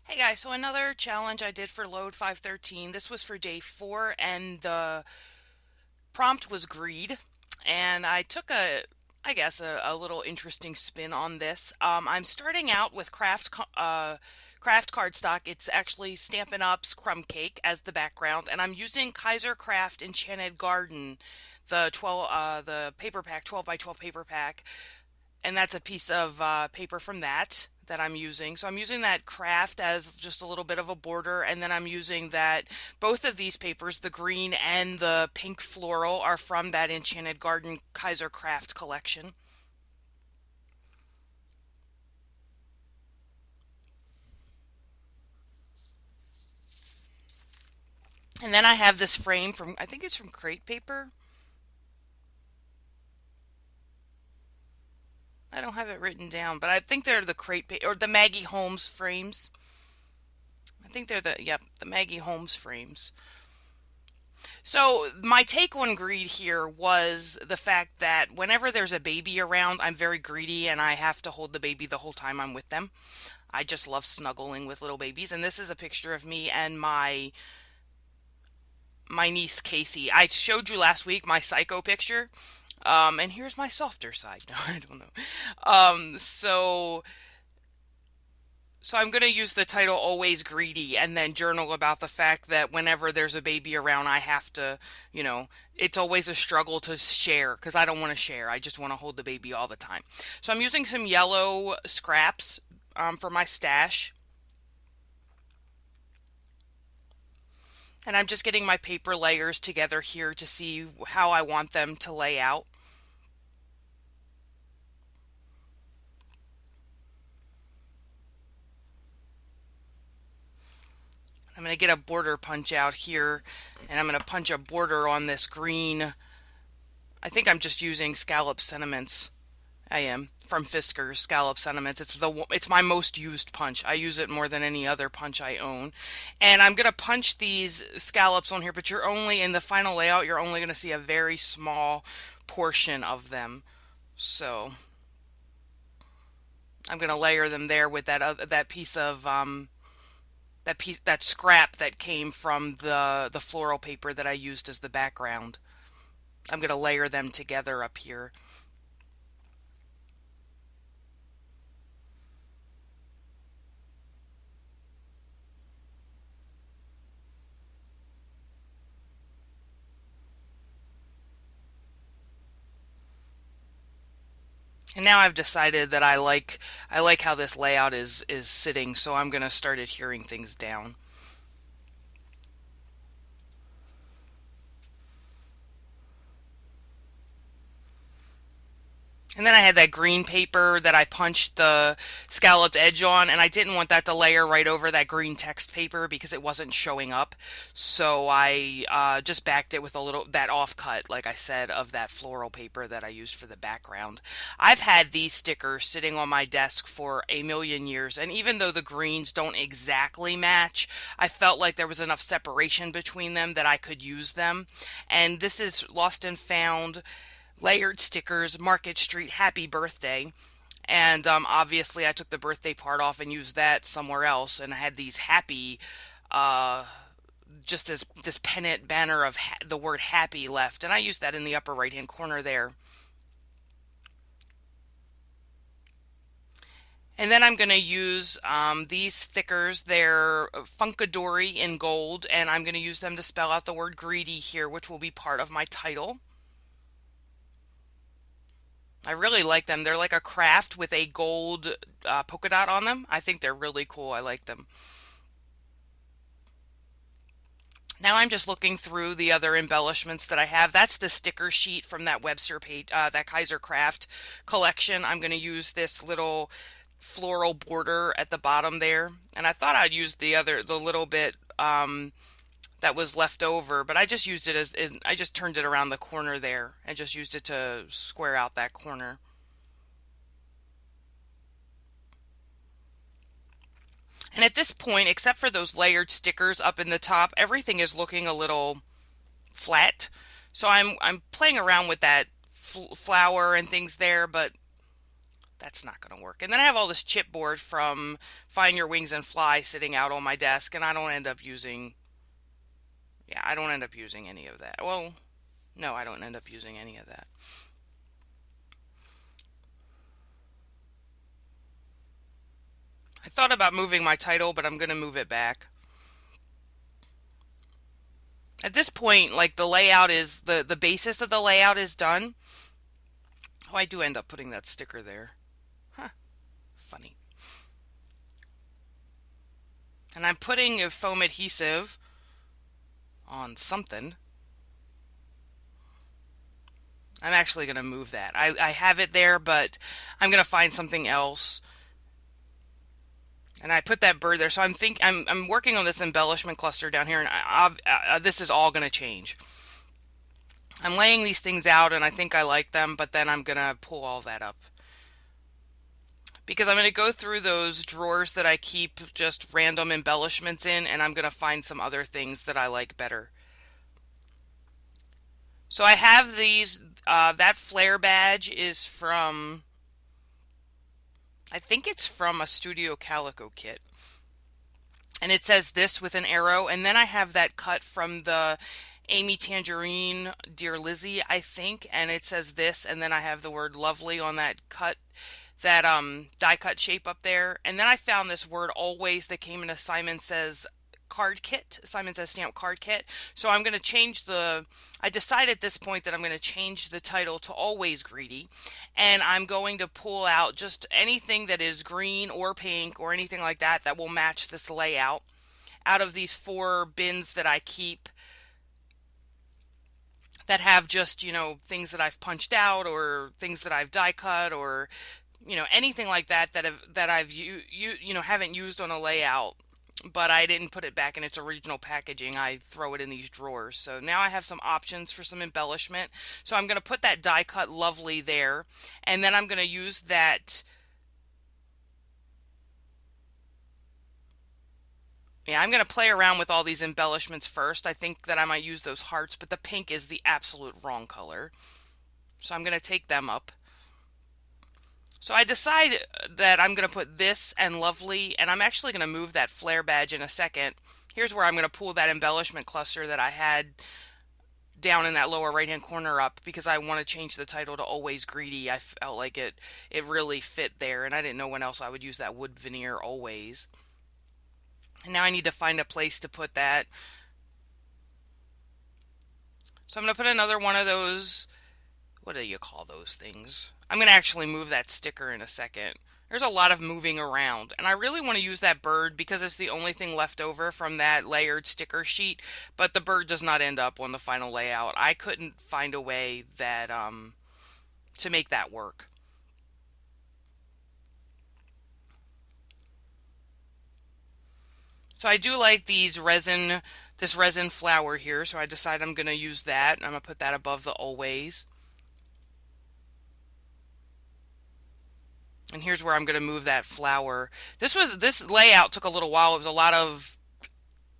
Hey guys, so another challenge I did for Load 513. This was for day 4 and the prompt was greed. And I took I guess, a little interesting spin on this. I'm starting out with craft cardstock. It's actually Stampin' Up's Crumb Cake as the background, and I'm using Kaiser Craft Enchanted Garden, the paper pack, 12 by 12 paper pack, and that's a piece of paper from that I'm using. So I'm using that craft as just a little bit of a border, and then I'm using that both of these papers, the green and the pink floral, are from that Enchanted Garden Kaiser Craft collection. And then I have this frame from, I think it's from Crate Paper. I don't have it written down, but I think they're the Crate Paper or the Maggie Holmes frames. I think they're the Maggie Holmes frames. So my take on greed here was the fact that whenever there's a baby around, I'm very greedy and I have to hold the baby the whole time I'm with them. I just love snuggling with little babies, and this is a picture of me and my niece Casey. I showed you last week my psycho picture. And here's my softer side. No, I don't know. So I'm going to use the title Always Greedy and then journal about the fact that whenever there's a baby around, I have to, it's always a struggle to share because I don't want to share. I just want to hold the baby all the time. So I'm using some yellow scraps for my stash. And I'm just getting my paper layers together here to see how I want them to lay out. I'm going to get a border punch out here, and I'm going to punch a border on this green. I think I'm just using scallop sentiments. I am from Fisker's Scallop Sentiments. It's my most used punch. I use it more than any other punch I own. And I'm gonna punch these scallops on here, but you're only in the final layout, you're only gonna see a very small portion of them. So I'm gonna layer them there with that piece of that scrap that came from the floral paper that I used as the background. I'm gonna layer them together up here. And now I've decided that I like how this layout is sitting, so I'm gonna start adhering things down. And then I had that green paper that I punched the scalloped edge on, and I didn't want that to layer right over that green text paper because it wasn't showing up. So I just backed it with a little, that offcut, like I said, of that floral paper that I used for the background. I've had these stickers sitting on my desk for a million years, and even though the greens don't exactly match, I felt like there was enough separation between them that I could use them. And this is Lost and Found layered stickers, Market Street Happy Birthday. And obviously, I took the birthday part off and used that somewhere else, and I had these happy, uh, just this pennant banner of the word happy left, and I used that in the upper right hand corner there. And then I'm going to use these stickers. They're Funkadori in gold, and I'm going to use them to spell out the word greedy here, which will be part of my title. I really like them. They're like a craft with a gold polka dot on them. I think they're really cool. I like them. Now I'm just looking through the other embellishments that I have. That's the sticker sheet from that Webster page, that Kaiser Craft collection. I'm going to use this little floral border at the bottom there. And I thought I'd use the little bit that was left over, but I just used it I just turned it around the corner there and just used it to square out that corner. And at this point, except for those layered stickers up in the top, everything is looking a little flat. So I'm playing around with that flower and things there, but That's not going to work. And then I have all this chipboard from Find Your Wings and Fly sitting out on my desk, and I don't end up using, yeah, I don't end up using any of that. Well, no, I don't end up using any of that. I thought about moving my title, but I'm going to move it back. At this point, like the layout is, the basis of the layout is done. Oh, I do end up putting that sticker there. Huh, funny. And I'm putting a foam adhesive on something. I'm actually going to move that. I have it there, but I'm going to find something else. And I put that bird there. So I'm working on this embellishment cluster down here, and this is all going to change. I'm laying these things out, and I think I like them, but then I'm going to pull all that up. Because I'm going to go through those drawers that I keep just random embellishments in, and I'm going to find some other things that I like better. So I have these, that flare badge is from, I think it's from a Studio Calico kit. And it says this with an arrow. And then I have that cut from the Amy Tangerine Dear Lizzie, I think. And it says this, and then I have the word lovely on that cut, that die cut shape up there. And then I found this word always that came in a Simon Says card kit, Simon Says stamp card kit. So I'm going to change I decided at this point that I'm going to change the title to Always Greedy, and I'm going to pull out just anything that is green or pink or anything like that that will match this layout out of these 4 bins that I keep that have just, things that I've punched out or things that I've die cut or anything like that that I've haven't used on a layout, but I didn't put it back in its original packaging. I throw it in these drawers. So now I have some options for some embellishment. So I'm going to put that die cut lovely there, and then I'm going to use that. Yeah, I'm going to play around with all these embellishments first. I think that I might use those hearts, but the pink is the absolute wrong color. So I'm going to take them up. So I decide that I'm going to put this and lovely, and I'm actually going to move that flare badge in a second. Here's where I'm going to pull that embellishment cluster that I had down in that lower right hand corner up, because I want to change the title to Always Greedy. I felt like it really fit there, and I didn't know when else I would use that wood veneer always. And now I need to find a place to put that. So I'm going to put another one of those, what do you call those things? I'm going to actually move that sticker in a second. There's a lot of moving around, and I really want to use that bird because it's the only thing left over from that layered sticker sheet, but the bird does not end up on the final layout. I couldn't find a way that to make that work. So I do like this resin flower here, so I decide I'm going to use that, and I'm going to put that above the always. And here's where I'm going to move that flower. This layout took a little while. It was a lot of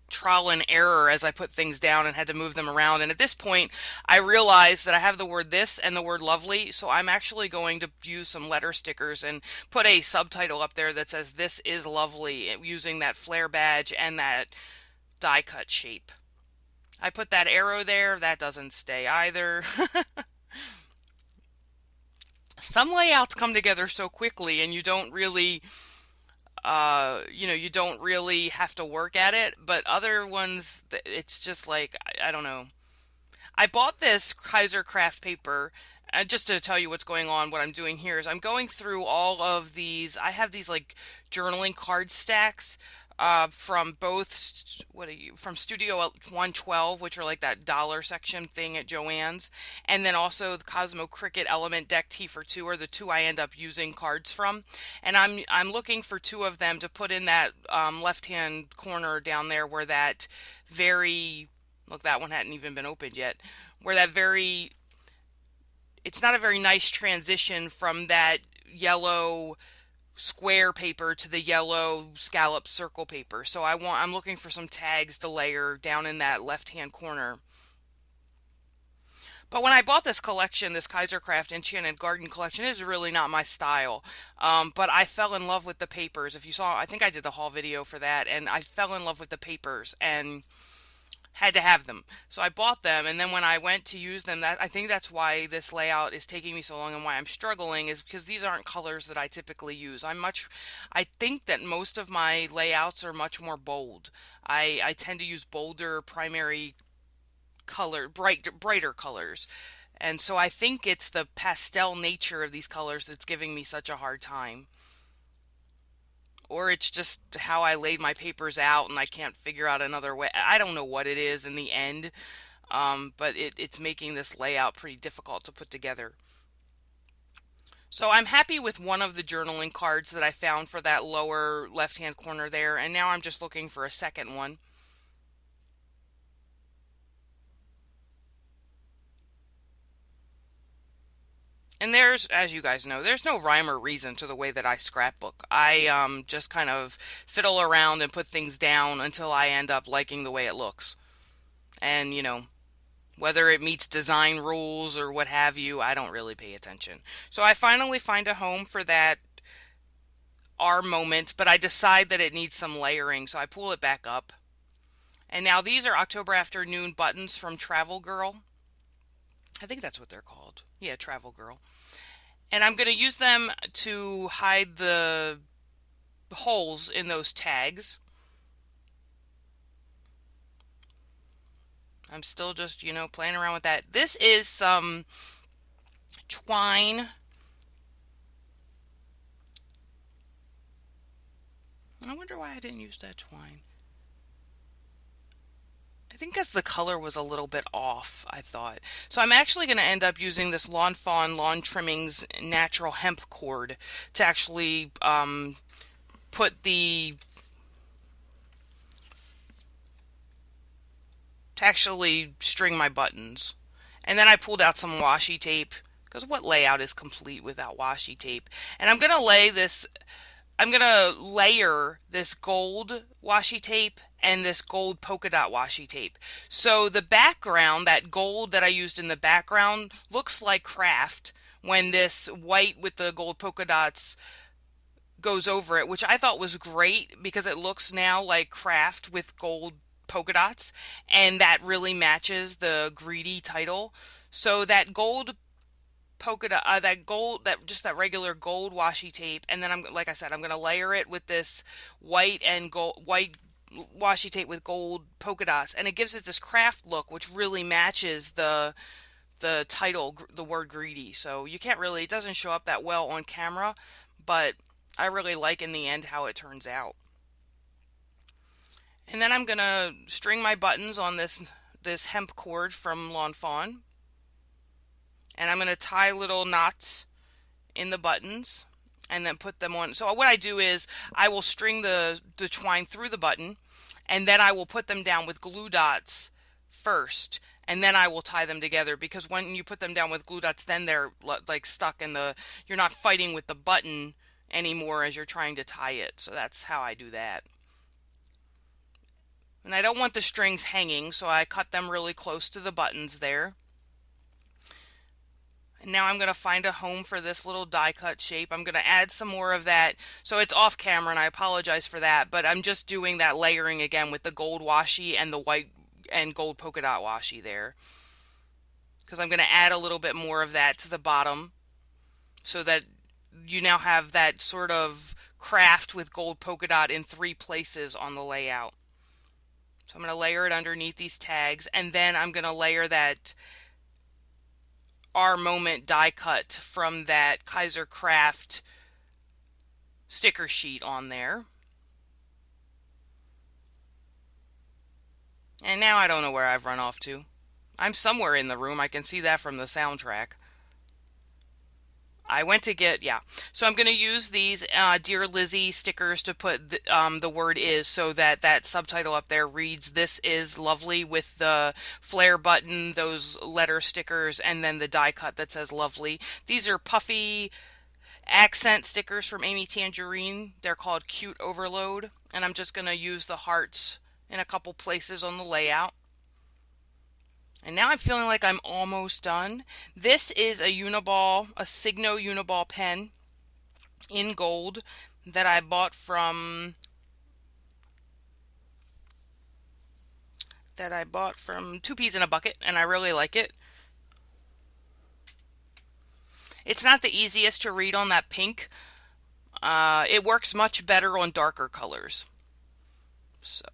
trial and error as I put things down and had to move them around. And at this point, I realized that I have the word this and the word lovely, so I'm actually going to use some letter stickers and put a subtitle up there that says this is lovely, using that flare badge and that die cut shape. I put that arrow there. That doesn't stay either. Some layouts come together so quickly and you don't really you don't really have to work at it, but other ones, it's just like, I don't know. I bought this Kaiser craft paper, just to tell you what's going on. What I'm doing here is I'm going through all of these. I have these like journaling card stacks from both, from Studio 112, which are like that dollar section thing at Joann's, and then also the Cosmo Cricut Element Deck T for 2 are the 2 I end up using cards from. And I'm looking for 2 of them to put in that left-hand corner down there where that very, look, that one hadn't even been opened yet, where that very, it's not a very nice transition from that yellow square paper to the yellow scallop circle paper. So I'm looking for some tags to layer down in that left hand corner. But when I bought this collection, this Kaisercraft Enchanted Garden collection, it is really not my style. But I fell in love with the papers. If you saw, I think I did the haul video for that, and I fell in love with the papers and had to have them. So I bought them, and then when I went to use them, that I think that's why this layout is taking me so long and why I'm struggling is because these aren't colors that I typically use. I think that most of my layouts are much more bold. I tend to use bolder primary brighter colors. And so I think it's the pastel nature of these colors that's giving me such a hard time. Or it's just how I laid my papers out and I can't figure out another way. I don't know what it is in the end, but it's making this layout pretty difficult to put together. So I'm happy with one of the journaling cards that I found for that lower left-hand corner there, and now I'm just looking for a second one. And there's, as you guys know, there's no rhyme or reason to the way that I scrapbook. I just kind of fiddle around and put things down until I end up liking the way it looks. And, whether it meets design rules or what have you, I don't really pay attention. So I finally find a home for that R moment, but I decide that it needs some layering, so I pull it back up. And now these are October Afternoon buttons from Travel Girl. I think that's what they're called. Yeah, Travel Girl. And I'm going to use them to hide the holes in those tags. I'm still just, playing around with that. This is some twine. I wonder why I didn't use that twine. I think because the color was a little bit off, I thought. So I'm actually going to end up using this Lawn Fawn Lawn Trimmings natural hemp cord to actually put the to actually string my buttons. And then I pulled out some washi tape because what layout is complete without washi tape? And I'm gonna layer this gold washi tape and this gold polka dot washi tape. So the background, that gold that I used in the background, looks like craft when this white with the gold polka dots goes over it, which I thought was great because it looks now like craft with gold polka dots, and that really matches the greedy title. So that gold polka dot, that gold, that just that regular gold washi tape, and then like I said, I'm gonna layer it with this white washi tape with gold polka dots, and it gives it this craft look, which really matches the title, the word greedy. So you can't really, it doesn't show up that well on camera, but I really like in the end how it turns out. And then I'm gonna string my buttons on this hemp cord from Lawn Fawn, and I'm gonna tie little knots in the buttons and then put them on. So what I do is I will string the twine through the button, and then I will put them down with glue dots first, and then I will tie them together, because when you put them down with glue dots, then they're like stuck in you're not fighting with the button anymore as you're trying to tie it. So that's how I do that. And I don't want the strings hanging, so I cut them really close to the buttons there. And now I'm going to find a home for this little die cut shape. I'm going to add some more of that. So it's off camera, and I apologize for that, but I'm just doing that layering again with the gold washi and the white and gold polka dot washi there. Because I'm going to add a little bit more of that to the bottom so that you now have that sort of craft with gold polka dot in 3 places on the layout. So I'm going to layer it underneath these tags, and then I'm going to layer that R Moment die cut from that Kaisercraft sticker sheet on there. And now I don't know where I've run off to. I'm somewhere in the room. I can see that from the soundtrack. I went to get, yeah. So I'm going to use these Dear Lizzie stickers to put the word is, so that that subtitle up there reads, "This is lovely," with the flare button, those letter stickers, and then the die cut that says lovely. These are puffy accent stickers from Amy Tangerine. They're called Cute Overload. And I'm just going to use the hearts in a couple places on the layout. And now I'm feeling like I'm almost done. This is a Uniball, a Signo Uniball pen in gold that I bought from Two Peas in a Bucket, and I really like it. It's not the easiest to read on that pink. It works much better on darker colors. So,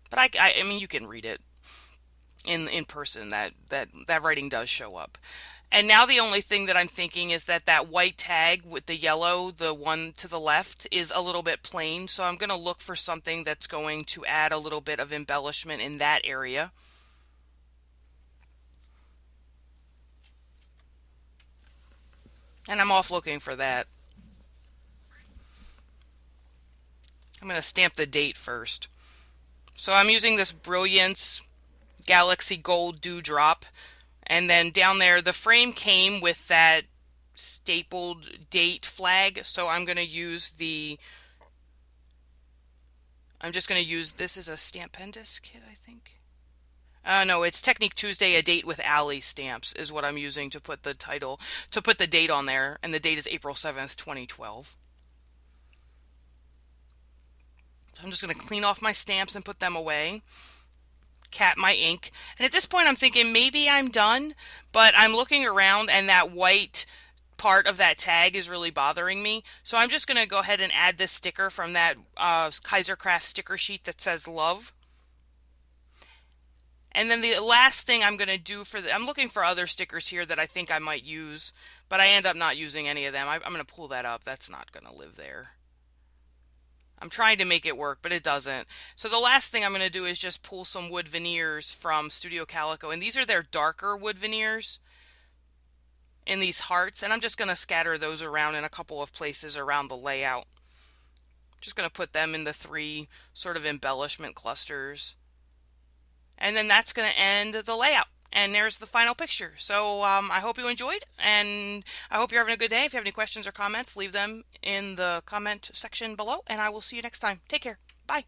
but I mean, you can read it in person. That writing does show up. And now the only thing that I'm thinking is that that white tag with the yellow, the one to the left, is a little bit plain. So I'm going to look for something that's going to add a little bit of embellishment in that area. And I'm off looking for that. I'm going to stamp the date first. So I'm using this Brilliance Galaxy Gold Dewdrop. And then down there, the frame came with that stapled date flag. So I'm just going to use, this is a Stamp Pendus kit, I think. No, it's Technique Tuesday, a date with Allie stamps is what I'm using to put the title, to put the date on there. And the date is April 7th, 2012. So I'm just going to clean off my stamps and put them away. Cap my ink. And at this point I'm thinking maybe I'm done, but I'm looking around and that white part of that tag is really bothering me. So I'm just going to go ahead and add this sticker from that Kaisercraft sticker sheet that says love. And then the last thing I'm going to do I'm looking for other stickers here that I think I might use, but I end up not using any of them. I'm going to pull that up. That's not going to live there. I'm trying to make it work, but it doesn't. So the last thing I'm going to do is just pull some wood veneers from Studio Calico. And these are their darker wood veneers in these hearts. And I'm just going to scatter those around in a couple of places around the layout. Just going to put them in the 3 sort of embellishment clusters. And then that's going to end the layout. And there's the final picture. So I hope you enjoyed, and I hope you're having a good day. If you have any questions or comments, leave them in the comment section below, and I will see you next time. Take care. Bye.